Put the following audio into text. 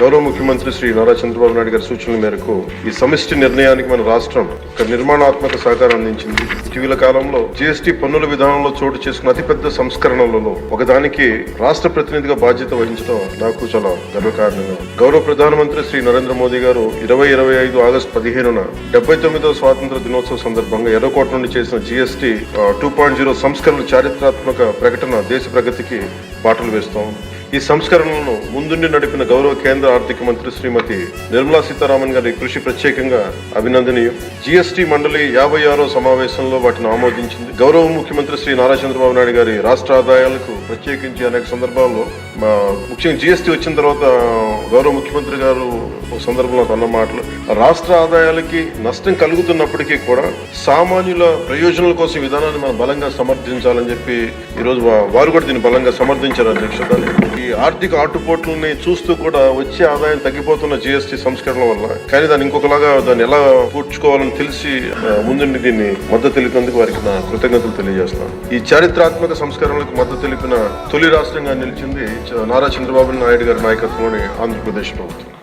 గౌరవ ముఖ్యమంత్రి శ్రీ నారా చంద్రబాబు నాయుడు గారి సూచనల మేరకు ఈ సమిష్టి నిర్ణయానికి మన రాష్ట్రం ఒక నిర్మాణాత్మక సహకారం అందించింది. ఇటీవల కాలంలో జీఎస్టీ పన్నుల విధానంలో చోటు చేసుకున్న అతిపెద్ద సంస్కరణలలో ఒకదానికి రాష్ట్ర ప్రతినిధిగా బాధ్యత వహించడం నాకు చాలా గర్వకారణంగా. గౌరవ ప్రధానమంత్రి శ్రీ నరేంద్ర మోదీ గారు 2025 ఆగస్టు 15న 79వ స్వాతంత్ర దినోత్సవ సందర్భంగా ఎర్రకోట నుండి చేసిన జీఎస్టీ 2.0 సంస్కరణల చారిత్రాత్మక ప్రకటన దేశ ప్రగతికి బాటలు వేస్తాం. ఈ సంస్కరణలను ముందుండి నడిపిన గౌరవ కేంద్ర ఆర్థిక మంత్రి శ్రీమతి నిర్మలా సీతారామన్ గారి కృషి ప్రత్యేకంగా అభినందనీయం. జీఎస్టీ మండలి 56వ సమావేశంలో వాటిని ఆమోదించింది. గౌరవ ముఖ్యమంత్రి శ్రీ నారా చంద్రబాబు నాయుడు గారి రాష్ట్ర ఆదాయాలకు ప్రత్యేకించి అనేక సందర్భాల్లో ముఖ్యంగా జీఎస్టీ వచ్చిన తర్వాత గౌరవ ముఖ్యమంత్రి గారు ఒక సందర్భంలో అన్న మాటలు, రాష్ట్ర ఆదాయాలకి నష్టం కలుగుతున్నప్పటికీ కూడా సామాన్యుల ప్రయోజనాల కోసం విధానాన్ని మనం బలంగా సమర్థించాలని చెప్పి ఈరోజు వారు కూడా దీన్ని బలంగా సమర్థించారు అధ్యక్షుడు. ఈ ఆర్థిక ఆటుపోట్లని చూస్తూ కూడా వచ్చే ఆదాయం తగ్గిపోతున్న జీఎస్టీ సంస్కరణ వల్ల, కానీ దాన్ని ఇంకొకలాగా దాన్ని ఎలా పూడ్చుకోవాలని తెలిసి ముందుండి దీన్ని మద్దతు తెలిపినందుకు వారికి నా కృతజ్ఞతలు తెలియజేస్తున్నాను. ఈ చారిత్రాత్మక సంస్కరణలకు మద్దతు తెలిపిన తొలి రాష్ట్రంగా నిలిచింది నారా చంద్రబాబు నాయుడు గారి నాయకత్వంలోని ఆంధ్రప్రదేశ్ ప్రభుత్వం.